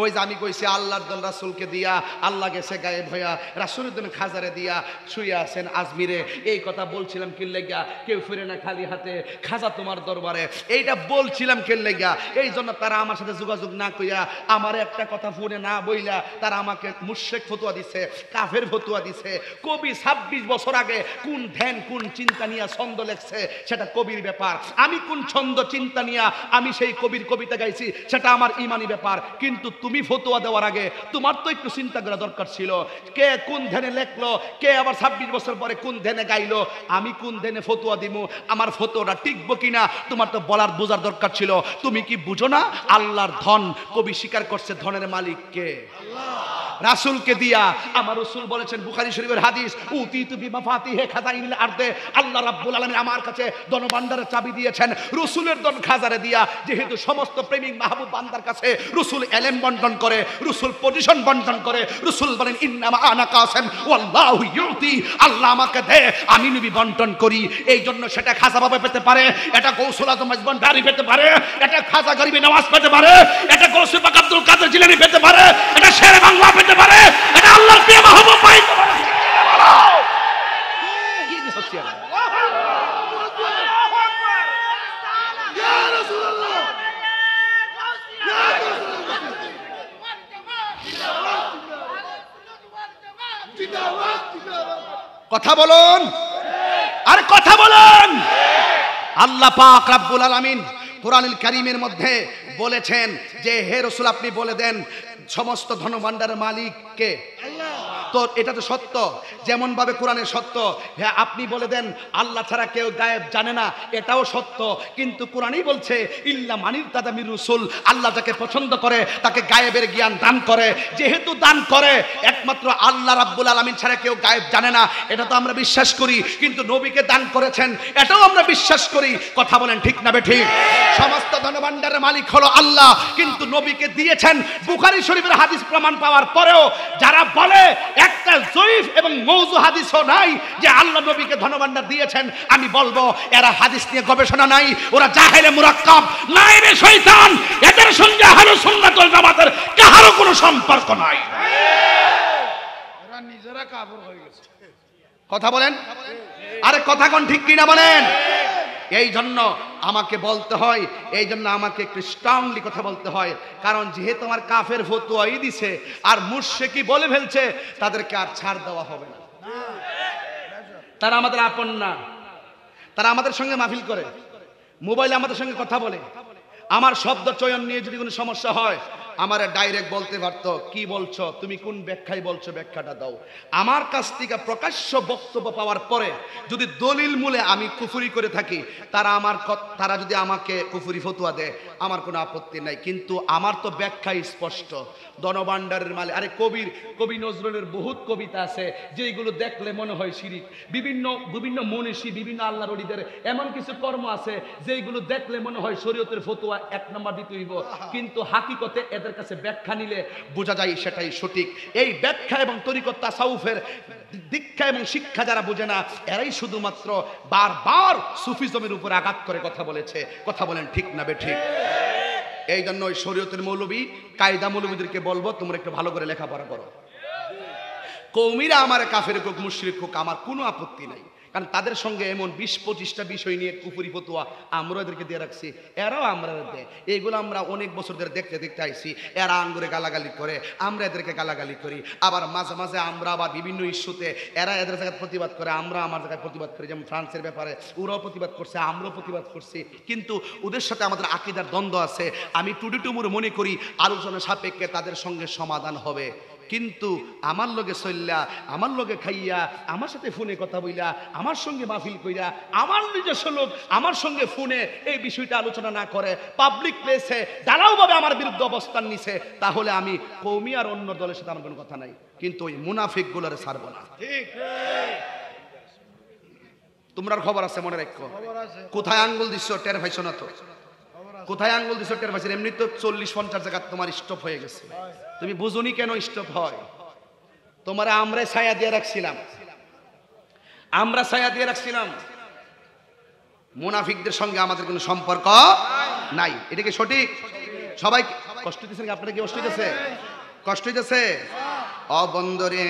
ওই যে আমি কইছি আল্লাহর দল রাসূলকে দিয়া আল্লাহ গেছে গায়েব হইয়া রাসূলের দল খাজারে দিয়া শুয়ে আছেন আজমিরে। এই কথা বলছিলাম কি লাগা কেউ ফিরে না খালি হাতে খাজা তোমার দরবারে, এইটা বলছিলাম কি লাগা। এই জন্য তারা আমার সাথে যোগাযোগ না কইয়া আমার একটা কথা ফোনে না বইলা তারা আমাকে মুশরিক ফতোয়া দিছে, কাফের ফতোয়া দিছে। কবি 26 বছর আগে কোন ধ্যান কোন চিন্তা নিয়ে ছন্দ লেখছে সেটা কবির ব্যাপার। আমি কোন ছন্দ চিন্তা নিয়ে আমি সেই কবির কবিতা গাইছি সেটা আমার ইমানি ব্যাপার। কিন্তু তুমি ফতোয়া দেওয়ার আগে তোমার তো একটু চিন্তা করা দরকার ছিল, কে কোন ধ্যানে লেখলো, কে আবার 26 বছর পরে কোন ধ্যানে গাইলো, আমি কোন ধ্যানে ফতোয়া দিব, আমার ফতোয়াটা টিকবো কিনা তোমার তো বলার বোঝার দরকার ছিল। তুমি কি বুঝো না আল্লাহর ধন? কবি স্বীকার করছে ধনের মালিক কে? আল্লাহ। রাসূলকে দিয়া আমার রাসূল বলেছেন বুখারী শরীফের হাদিস, উতিতু বিমাফাতিহি খাজাইনিল আরদে, আল্লাহ রাব্বুল আলামিন আমার কাছে ধনভাণ্ডারের চাবি দিয়েছেন রাসূলের ধন খাজারে দিয়া। যেহেতু সমস্ত প্রেমিক মাহবুব বান্দার কাছে রাসূল ইলম বন্টন করে, রাসূল পজিশন বন্টন করে, রাসূল বলেন ইন্নামা আনা কাসিম ওয়াল্লাহু ইউতি, আল্লাহ আমাকে দেয় আমি নবী বন্টন করি। এই জন্য সেটা খাজা বাবা পেতে পারে, এটা গৌসুল আজম মজবন্দারি পেতে পারে, এটা খাজা গরিবে নওয়াজ পেতে পারে, এটা গৌসুল পাক আব্দুল কাদের জিলানী পেতে পারে, এটা শেরে বাংলা পেতে পারে, এটা আল্লাহর প্রিয় মাহবুব পাইতে পারে। কি দিস হচ্ছে আল্লাহু আকবার, ইয়া রাসূলুল্লাহ, ইয়া রাসূলুল্লাহ, কথা বলুন, আর কথা বলুন। আল্লাহ পাক রব্বুল আলামিন কোরআনুল কারীমের মধ্যে বলেছেন যে হে রাসূল আপনি বলে দেন সমস্ত ধনভাণ্ডারের মালিক কে? আল্লাহ। তো এটা তো সত্য, যেমন ভাবে কোরআনে সত্য। হ্যাঁ আপনি বলে দেন আল্লাহ ছাড়া কেউ গায়েব জানে না, এটাও সত্য। কিন্তু কোরআনই বলছে ইল্লা মানির তাদামির রাসূল, আল্লাহ যাকে পছন্দ করে তাকে গায়েবের জ্ঞান দান করে। যেহেতু দান করে একমাত্র আল্লাহ রাব্বুল আলামিন ছাড়া কেউ গায়েব জানে না, এটা তো আমরা বিশ্বাস করি। কিন্তু নবীকে দান করেছেন এটাও আমরা বিশ্বাস করি। কথা বলেন ঠিক না বেঠিক? সমস্ত ধনভাণ্ডারের মালিক হলো আল্লাহ, কিন্তু নবীকে দিয়েছেন। বুখারী শরীফের হাদিস প্রমাণ পাওয়ার পরেও যারা বলে একটা জয়ীফ এবং মওযু হাদিসও নাই যে আল্লাহ নবীকে ধনভাণ্ডার দিয়েছেন, আমি বলবো এরা হাদিস নিয়ে গবেষণা নাই, ওরা জাহেলে মুরাক্কাব, নাই রে শয়তান। এদের সঙ্গে আহলে সুন্নাত ওয়াল জামাতের কারো কোনো সম্পর্ক নাই, এরা নিজেরা কাফের হয়ে গেছে। কথা বলেন, আরে কথা কোন ঠিক কিনা বলেন? এই জন্য আমাকে বলতে হয়, এই জন্য আমাকে একটু স্ট্রংলি কথা বলতে হয়। কারণ যেহেতু আমার কাফের ফতোয়াই দিছে আর মুশরিকি বলে ফেলছে, তাদেরকে আর ছাড় দেওয়া হবে না। তারা আমাদের আপন না, তারা আমাদের সঙ্গে মাহফিল করে, মোবাইলে আমাদের সঙ্গে কথা বলে। আমার শব্দ চয়ন নিয়ে যদি কোনো সমস্যা হয় আমার ডাইরেক্ট বলতে পারতো কি বলছো তুমি, কোন ব্যাখ্যায় বলছো, ব্যাখ্যাটা দাও। আমার কাছ থেকে প্রকাশ্য বক্তব্য পাওয়ার পরে যদি দলিল মূলে আমি কুফরি করে থাকি, তারা যদি আমাকে কুফরি ফতোয়া দেয় আমার কোনো আপত্তি নাই। কিন্তু আমার তো ব্যাখ্যাই স্পষ্ট, ধনভাণ্ডারের মালিক। আরে কবি নজরুলের বহুত কবিতা আছে যেগুলো দেখলে মনে হয় শিরিক। বিভিন্ন মনীষী বিভিন্ন আল্লাহর ওলিদের এমন কিছু কর্ম আছে যেগুলো দেখলে মনে হয় শরীয়তের ফতোয়া এক নম্বর দিতে হইব, কিন্তু হাকিকতে এদের কাছে ব্যাখ্যা নিলে বোঝা যায় সেটাই সঠিক। এই ব্যাখ্যা এবং তরিকত তাসাউফের দীক্ষা এবং শিক্ষা যারা বোঝে না, এরাই শুধুমাত্র বারবার সুফিজমের উপর আঘাত করে কথা বলেছে। কথা বলেন ঠিক না বেঠিক? এই জন্য ওই শরীয়তের মৌলবী কায়দা মৌলবীদেরকে বলবো তোমরা একটু ভালো করে লেখাপড়া করো। কওমিরা আমার কাফের হোক মুশরিক হোক আমার কোনো আপত্তি নাই, কারণ তাদের সঙ্গে এমন 20-25টা বিষয় নিয়ে কুফরি ফতোয়া আমরা এদেরকে দিয়ে রাখছি, এরাও আমরা দেয়। এইগুলো আমরা অনেক বছর ধরে দেখতে দেখতে আইছি। এরা আঙ্গুরে গালাগালি করে, আমরা এদেরকে গালাগালি করি। আবার মাঝে মাঝে আমরা আবার বিভিন্ন ইস্যুতে এরা এদের জায়গায় প্রতিবাদ করে, আমরা আমার জায়গায় প্রতিবাদ করি। যেমন ফ্রান্সের ব্যাপারে ওরাও প্রতিবাদ করছে, আমরাও প্রতিবাদ করছি। কিন্তু ওদের সাথে আমাদের আকীদার দ্বন্দ্ব আছে। আমি টুডুটুমুর মনে করি আলোচনা সাপেক্ষে তাদের সঙ্গে সমাধান হবে। কিন্তু আমার লগে চললা, আমার লগে খাইয়া, আমার সাথে ফোনে কথা বইলা, আমার সঙ্গে মাহফিল কইরা, আমার নিজস্ব লোক আমার সঙ্গে ফোনে এই বিষয়টা আলোচনা না করে পাবলিক প্লেসে দাঁড়াওভাবে আমার বিরুদ্ধে অবস্থান নিছে, তাহলে আমি কওমি আর অন্য দলের সাথে আমার কোনো কথা নাই। কিন্তু ওই মুনাফিক গুলোরে ছাড়বো না। ঠিক, তোমরা খবর আছে মনে রাখো। কোথায় আঙ্গুল দিচ্ছ টের পাইছো না তো? কোথায় আঙ্গুল দিচ্ছ টের পাইছো? এমনি তো 40-50 জায়গা তোমার স্টপ হয়ে গেছে। তুমি বুঝুনি কেন স্টপ হয়? তোমার আমরা ছায়া দিয়ে রাখছিলাম, আমরা ছায়া দিয়ে রাখছিলাম। মুনাফিকদের সঙ্গে আমাদের কোনো সম্পর্ক নাই, এটা কি সঠিক? সবাই কষ্ট দিতেছেন, আপনারা কি কষ্ট দিতেছে? কষ্ট দিতেছে? অবন্দরে